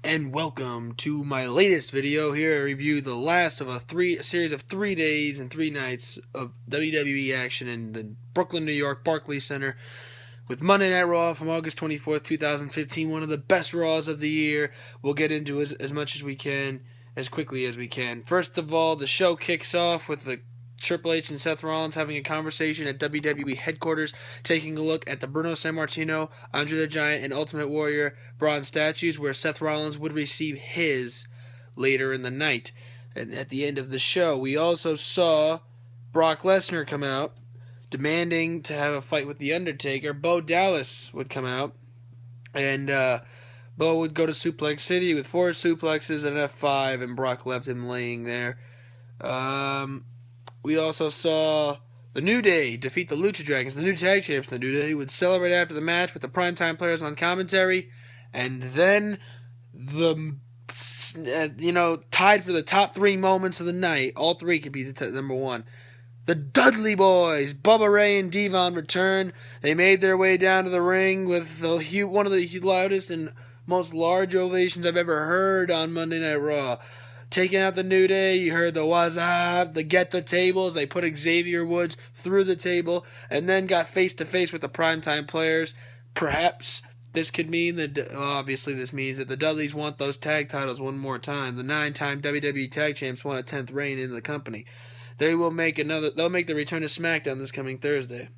And welcome to my latest video. Here I review the last of a series of 3 days and 3 nights of WWE action in the Brooklyn, New York Barclays Center with Monday Night Raw from August 24th, 2015, one of the best Raws of the year. We'll get into as much as we can, as quickly as we can. First of all, the show kicks off with the Triple H and Seth Rollins having a conversation at WWE headquarters, taking a look at the Bruno Sammartino, Andre the Giant, and Ultimate Warrior bronze statues, where Seth Rollins would receive his later in the night. And at the end of the show, we also saw Brock Lesnar come out, demanding to have a fight with The Undertaker. Bo Dallas would come out, and Bo would go to Suplex City with 4 suplexes and an F5, and Brock left him laying there. We also saw the New Day defeat the Lucha Dragons, the new tag champs. The New Day would celebrate after the match with the primetime players on commentary, and then tied for the top 3 moments of the night. All 3 could be number 1. The Dudley Boys, Bubba Ray and Devon, return. They made their way down to the ring with one of the loudest and most large ovations I've ever heard on Monday Night Raw. Taking out the New Day, you heard the what's up, the get the tables. They put Xavier Woods through the table and then got face-to-face with the primetime players. Perhaps this could mean that, obviously this means that the Dudleys want those tag titles one more time. The 9-time WWE Tag Champs want a 10th reign in the company. They'll make the return to SmackDown this coming Thursday.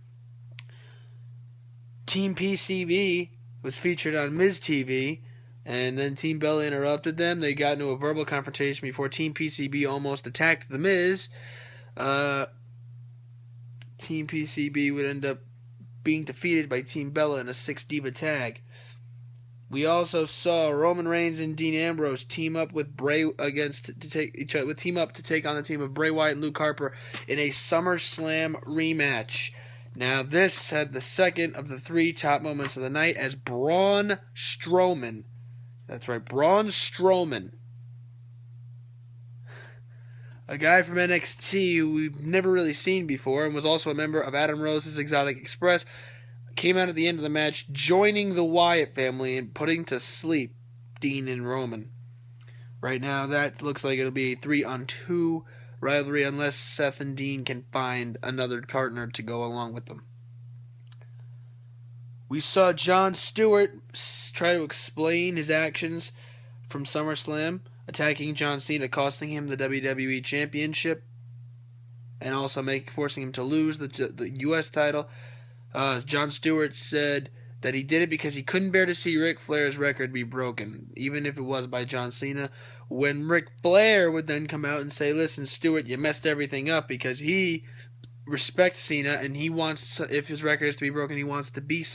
Team PCB was featured on Miz TV, and then Team Bella interrupted them. They got into a verbal confrontation before Team PCB almost attacked The Miz. Team PCB would end up being defeated by Team Bella in a 6-diva tag. We also saw Roman Reigns and Dean Ambrose team up with to take on the team of Bray Wyatt and Luke Harper in a SummerSlam rematch. Now, this had the second of the 3 top moments of the night as Braun Strowman. That's right, Braun Strowman, a guy from NXT who we've never really seen before and was also a member of Adam Rose's Exotic Express, came out at the end of the match, joining the Wyatt family and putting to sleep Dean and Roman. Right now, that looks like it'll be a 3-on-2 rivalry unless Seth and Dean can find another partner to go along with them. We saw Jon Stewart try to explain his actions from SummerSlam, attacking John Cena, costing him the WWE Championship, and also forcing him to lose the U.S. title. Jon Stewart said that he did it because he couldn't bear to see Ric Flair's record be broken, even if it was by John Cena, when Ric Flair would then come out and say, listen, Stewart, you messed everything up, because he respects Cena, and he wants, if his record is to be broken, he wants to be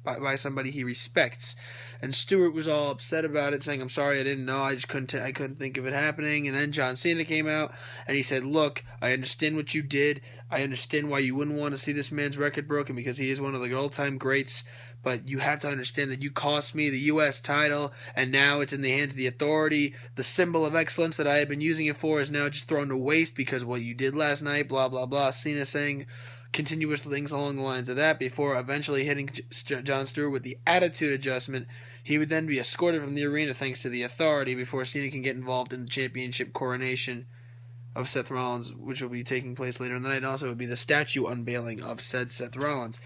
by somebody he respects. And Stewart was all upset about it, saying, I'm sorry, I didn't know, I just couldn't think of it happening. And then John Cena came out, and he said, look, I understand what you did, I understand why you wouldn't want to see this man's record broken, because he is one of the all-time greats, but you have to understand that you cost me the U.S. title, and now it's in the hands of the Authority. The symbol of excellence that I had been using it for is now just thrown to waste because of what you did last night, blah, blah, blah. Cena saying continuous things along the lines of that before eventually hitting Jon Stewart with the attitude adjustment. He would then be escorted from the arena thanks to the Authority before Cena can get involved in the championship coronation of Seth Rollins, which will be taking place later in the night. And also, it would be the statue unveiling of said Seth Rollins.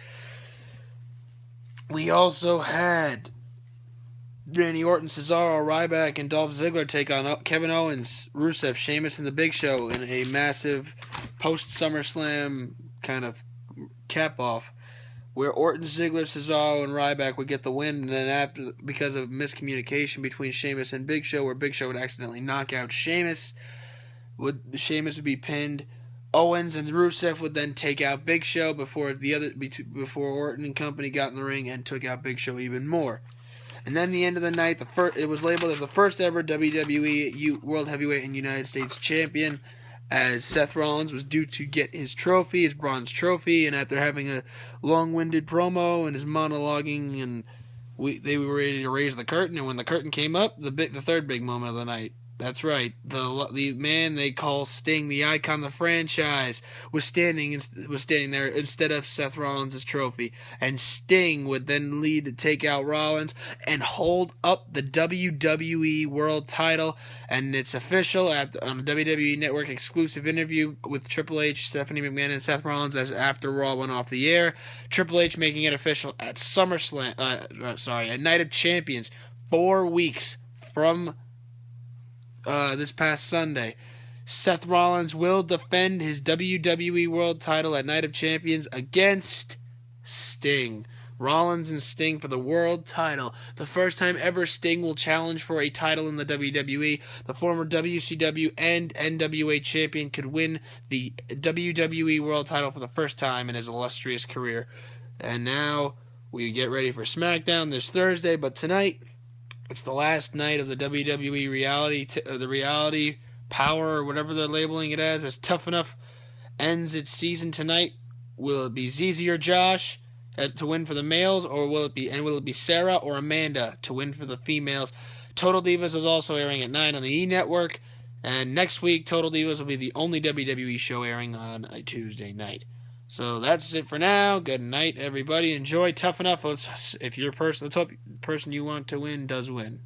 We also had Randy Orton, Cesaro, Ryback, and Dolph Ziggler take on Kevin Owens, Rusev, Sheamus, and The Big Show in a massive post-SummerSlam kind of cap-off, where Orton, Ziggler, Cesaro, and Ryback would get the win, and then because of miscommunication between Sheamus and Big Show, where Big Show would accidentally knock out Sheamus would be pinned. Owens and Rusev would then take out Big Show before Orton and company got in the ring and took out Big Show even more. And then the end of the night, it was labeled as the first ever WWE World Heavyweight and United States Champion, as Seth Rollins was due to get his trophy, his bronze trophy, and after having a long-winded promo and his monologuing, and they were ready to raise the curtain, and when the curtain came up, the third big moment of the night, That's right. The man they call Sting, the icon, the franchise, was standing there instead of Seth Rollins' trophy, and Sting would then lead to take out Rollins and hold up the WWE World Title. And it's official on a WWE Network exclusive interview with Triple H, Stephanie McMahon, and Seth Rollins as after Raw went off the air. Triple H making it official at SummerSlam. At Night of Champions, 4 weeks from this past Sunday. Seth Rollins will defend his WWE World Title at Night of Champions against Sting. Rollins and Sting for the World Title. The first time ever Sting will challenge for a title in the WWE. The former WCW and NWA champion could win the WWE World Title for the first time in his illustrious career. And now we get ready for SmackDown this Thursday, but tonight it's the last night of the WWE reality power, or whatever they're labeling it as Tough Enough ends its season tonight. Will it be ZZ or Josh to win for the males, or will it be Sarah or Amanda to win for the females? Total Divas is also airing at 9 on the E Network, and next week Total Divas will be the only WWE show airing on a Tuesday night. So that's it for now. Good night, everybody. Enjoy Tough Enough. Let's hope the person you want to win does win.